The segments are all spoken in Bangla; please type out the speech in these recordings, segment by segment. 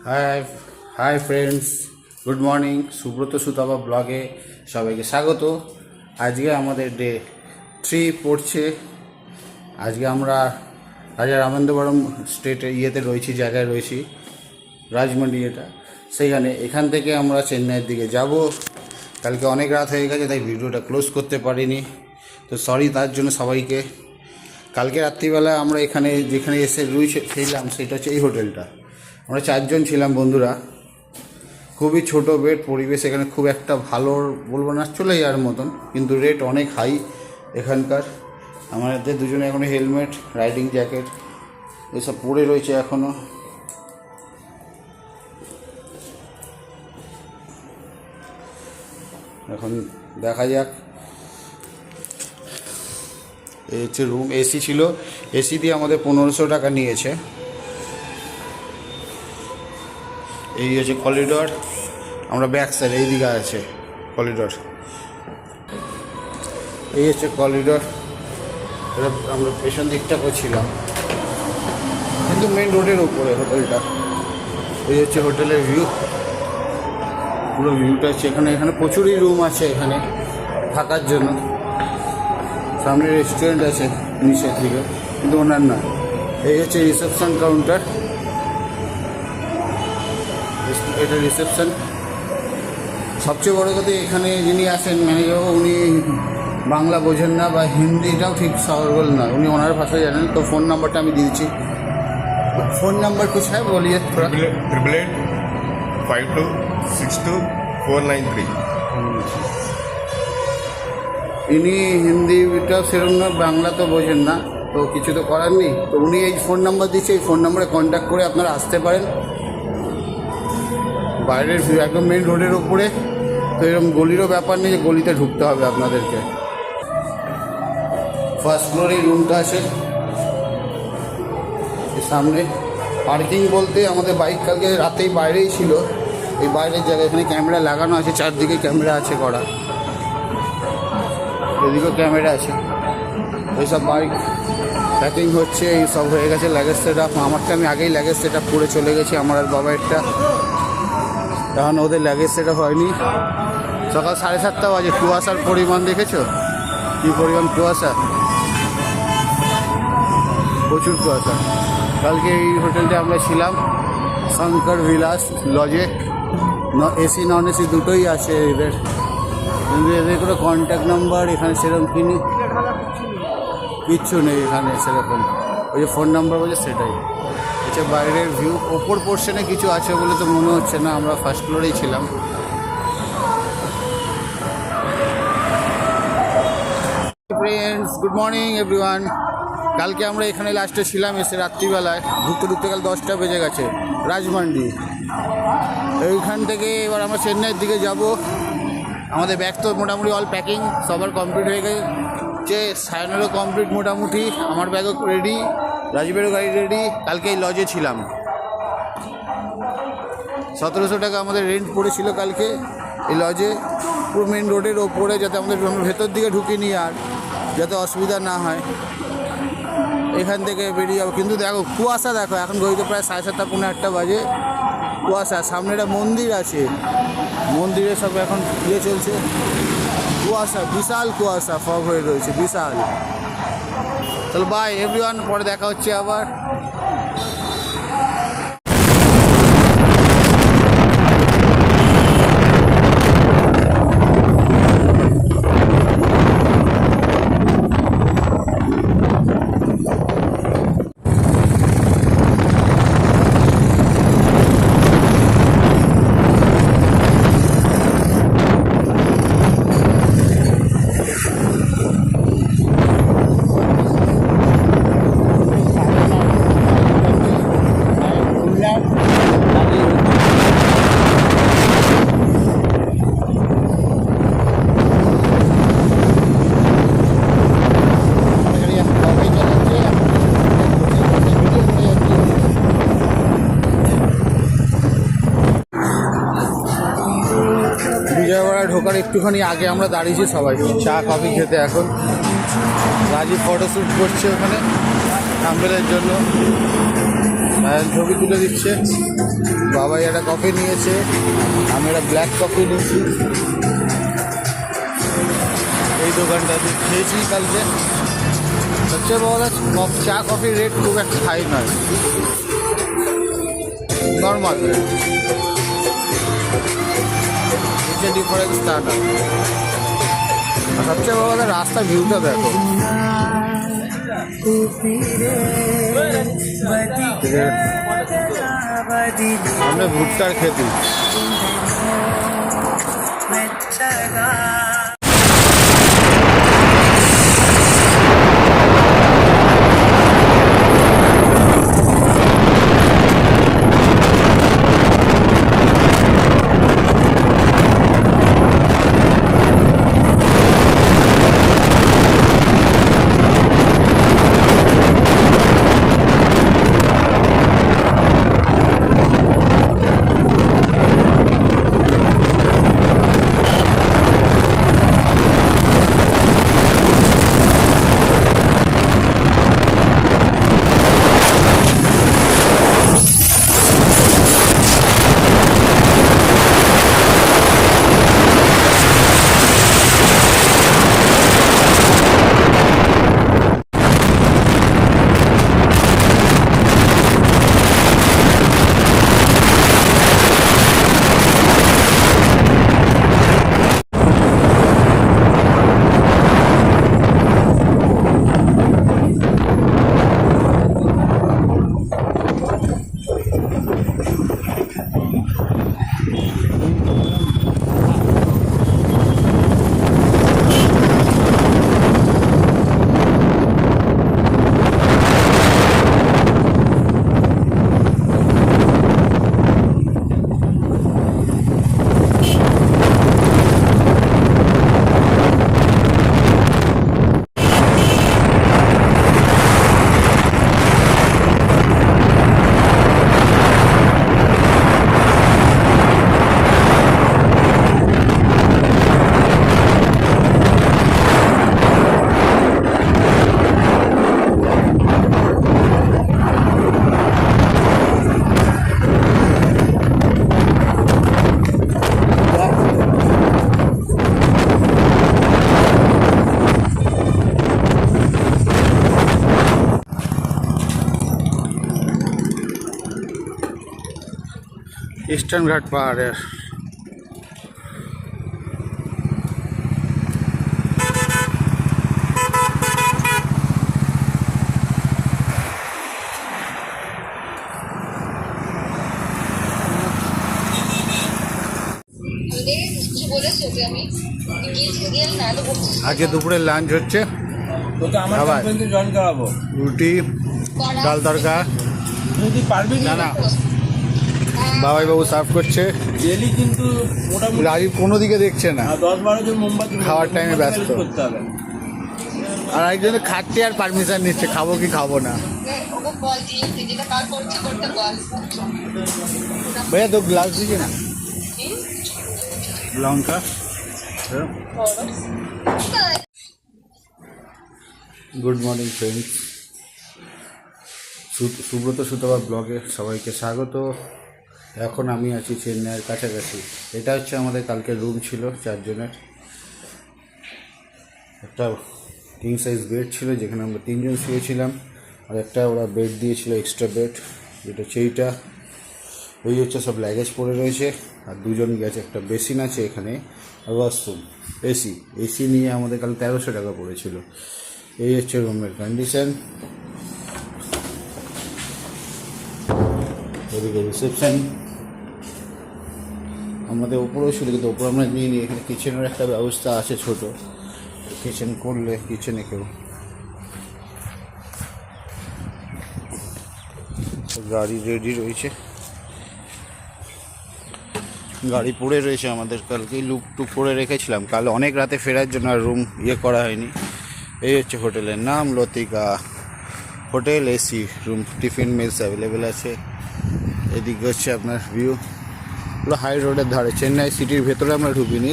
High hi friends, good morning. Subrata Sutapa ব্লগে সবাইকে স্বাগত। আজকে আমাদের ডে 3 পড়ছে। আজকে আমরা রাজা রামেন্দ্রবরম স্টেটে রয়েছি, জায়গায় রয়েছি, রাজমন্ডি এটা। এখান থেকে আমরা চেন্নাইয়ের দিকে যাব। কালকে অনেক রাত হয়ে গেছে, তাই ভিডিওটা ক্লোজ করতে পারিনি, তো সরি তার জন্য সবাইকে। কালকে রাত্রিবেলা আমরা যেখানে এসে ছিলাম সেটা হচ্ছে এই হোটেলটা। আমরা 4 জন ছিলাম বন্ধুরা। খুবই ছোট বেড, পরিবেশ এখানে খুব একটা ভালো বলবো না, চলে যাওয়ার মতন, কিন্তু রেট অনেক হাই এখানকার। আমাদের দুজনে এখনও হেলমেট, রাইডিং জ্যাকেট এসব পরে রয়েছে এখনও। এখন দেখা যাক। এই হচ্ছে রুম, এসি ছিল, এসি দিয়ে আমাদের 1500 টাকা নিয়েছে। এই হচ্ছে করিডর, আমরা ব্যাক সাইড এই দিকে আছে করিডর। এই হচ্ছে করিডর, এটা আমরা পেছন দিকটা করছিলাম, কিন্তু মেন রোডের উপরে হোটেলটা। এই হচ্ছে হোটেলের ভিউ, পুরো ভিউটা হচ্ছে এখানে প্রচুরই রুম আছে এখানে থাকার জন্য। সামনে রেস্টুরেন্ট আছে নিচের দিকে, কিন্তু ওনার না। এই হচ্ছে রিসেপশন কাউন্টার, এটা রিসেপশন। সবচেয়ে বড় কথা, এখানে যিনি আসেন ম্যানেজার, উনি বাংলা বোঝেন না বা হিন্দিটাও ঠিক সরগোল না, উনি ওনার ভাষা জানেন। তো ফোন নাম্বারটা আমি দিয়েছি। ফোন নাম্বার कुछ है बोलिए थोड़ा। 885262 ইনি হিন্দিটা সেরকম না, বাংলা তো বোঝেন না, তো কিছু তো করার নেই। তো উনি এই ফোন নাম্বার দিচ্ছে, এই ফোন নাম্বারে কন্ট্যাক্ট করে আপনারা আসতে পারেন। বাইরের ভিউ একদম মেন রোডের ওপরে, তো এরকম গলিরও ব্যাপার নেই যে গলিতে ঢুকতে হবে আপনাদেরকে। ফার্স্ট ফ্লোরে এই রুমটা আছে। সামনে পার্কিং বলতে আমাদের বাইক কালকে রাতেই বাইরেই ছিল, এই বাইরের জায়গায়। এখানে ক্যামেরা লাগানো আছে, চারদিকে ক্যামেরা আছে করা, এদিকেও ক্যামেরা আছে। এইসব বাইক প্যাকিং হচ্ছে, এই সব হয়ে গেছে লাগেজ সেট আপ। আমারটা আমি আগেই লাগেজ সেট আপ করে চলে গেছি, আমার আর বাবারটা। তখন ওদের লাগেজ সেট আপ হয়নি। সকাল 7:30 বাজে। কুয়াশার পরিমাণ দেখেছো, কী পরিমাণ কুয়াশা, প্রচুর কুয়াশা। কালকে এই হোটেলটা আমরা ছিলাম, শঙ্কর বিলাস লজে। এসি নন এসি দুটোই আছে এদের, কিন্তু এদের কোনো কন্ট্যাক্ট নাম্বার এখানে সেরকম কিচ্ছু নেই এখানে সেরকম। ওই যে ফোন নাম্বার বলে সেটাই। আচ্ছা, বাইরের ভিউ ওপর পোর্শনে কিছু আছে বলে তো মনে হচ্ছে না, আমরা ফার্স্ট ফ্লোরেই ছিলাম। Friends, good morning everyone. কালকে আমরা এখানে লাস্টে ছিলাম, এসে রাত্রিবেলায় ঢুকতে কাল 10টা বেজে গেছে রাজমান্ডি। এইখান থেকে এবার আমরা চেন্নাইয়ের দিকে যাব। আমাদের ব্যাগ তো মোটামুটি অল প্যাকিং, সবার কমপ্লিট হয়ে গেছে। সায়নেরও কমপ্লিট মোটামুটি, আমার ব্যাগও রেডি, রাজীবেরও গাড়ি রেডি। কালকে এই লজে ছিলাম। 1700 টাকা আমাদের রেন্ট পড়েছিল কালকে এই লজে, পুরো মেন রোডের ওপরে, যাতে আমরা ভেতর দিকে ঢুকিনি আর যাতে অসুবিধা না হয়। এখান থেকে বেরিয়ে যাবো, কিন্তু দেখো কুয়াশা, দেখো এখন ঘড়িতে প্রায় 7:30 পৌনে 8টা বাজে। কুয়াশা, সামনে একটা মন্দির আছে, মন্দিরে সব এখন চলছে। কুয়াশা, বিশাল কুয়াশা, ফগ হয়ে রয়েছে বিশাল। চলো বাই এভরিওয়ান, পরে দেখা হচ্ছে আবার। বিজয়ওয়াড়া ঢোকার একটুখানি আগে আমরা দাঁড়িয়েছি সবাই চা কফি খেতে। এখন রাজীব ফটোশ্যুট করছে ওখানে থাম্বনেলের জন্য। ছবি তুলে দিচ্ছে। বাবাই একটা কফি নিয়েছে, আমি একটা ব্ল্যাক কফি নিয়েছি। এই দোকানটাতে খেয়েছি কালকে। সবচেয়ে বড় চা কফির রেট খুব একটা হাই নয়, নর্মাল রেট। ডিফারেন্স তা না। সবচেয়ে বড় কথা রাস্তা ভিউটা দেখো। আমরা ভুট্টার খেতে ইস্টার্ন ঘাট পাহাড়ের। আজকে দুপুরে লাঞ্চ হচ্ছে রুটি, ডাল তরকা। না না, বাবাই বাবু সার্ভ করছে। কিন্তু রাজীব কোনো দিকে দেখছে না, 10-12 জন মোমবাতি খাওয়ার টাইমে ব্যস্ত। করতে হবে। আর একজন খাচ্ছে আর পারমিশন নিচ্ছে, খাবো কি খাবো না। ভাইয়া তো গ্লাস দিচ্ছে না লঙ্কা। Good morning friends, Subrata Sutapa ব্লগে সবাইকে স্বাগত। এখন আমি আছি চেন্নাইয়ের কাছাকাছি। এটা হচ্ছে আমাদের কালকের রুম ছিল 4 জনের। একটা কিং সাইজ বেড ছিল যেখানে আমরা 3 জন শুয়েছিলাম, আর একটা ওরা বেড দিয়েছিল এক্সট্রা বেড, যেটা সেইটা। ওই হচ্ছে সব লাগেজ পড়ে রয়েছে, আর 2 জন গেছে। একটা বেসিন আছে এখানে, আর ওয়াশরুম। এসি নিয়ে আমাদের কাল 1300 টাকা পড়েছিল। এই হচ্ছে রুমের কন্ডিশন। ওদিকে রিসেপশন। আমাদের ওপরেও ছিল, কিন্তু ওপরে আমরা নিয়ে নিই। এখানে কিচেনের একটা ব্যবস্থা আছে ছোট, কিচেন করলে কিচেনে কেউ। গাড়ি রেডি রয়েছে, গাড়ি পড়ে রয়েছে আমাদের। কালকেই লুক টুক করে রেখেছিলাম, কাল অনেক রাতে ফেরার জন্য আর রুম করা হয়নি। এই হচ্ছে হোটেলের নাম, Latika hotel. AC room, tiffin meals available আছে। এদিকে হচ্ছে আপনার ভিউ, পুরো হাই রোডের ধারে। চেন্নাই সিটির ভেতরে আমরা ঢুকিনি,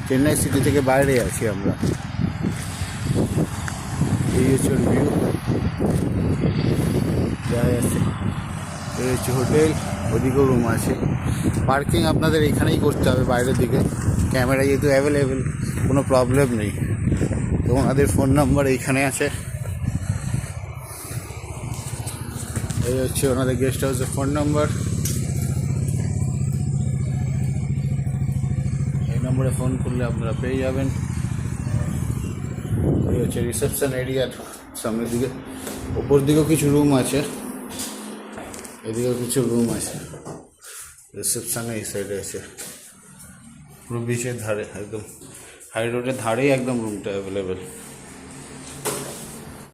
চেন্নাই সিটি থেকে বাইরে আছি আমরা। এই হচ্ছে ভিউ, যাই আছে। এই হচ্ছে হোটেল, ওদিকেও রুম আছে। পার্কিং আপনাদের এখানেই করতে হবে বাইরের দিকে, ক্যামেরা যেহেতু অ্যাভেলেবেল, কোনো প্রবলেম নেই। তো ওনাদের ফোন নাম্বার এইখানে আছে। এই হচ্ছে ওনাদের গেস্ট হাউসের ফোন নাম্বার, এই নম্বরে ফোন করলে আপনারা পেয়ে যাবেন। এই হচ্ছে রিসেপশন এরিয়ার সামনের দিকে, ওপর দিকেও কিছু রুম আছে, এদিকেও কিছু রুম আছে। রিসেপশানে এই সাইডে আছে, পুরো বিচের ধারে, একদম হাই রোডের ধারেই একদম রুমটা অ্যাভেলেবেল।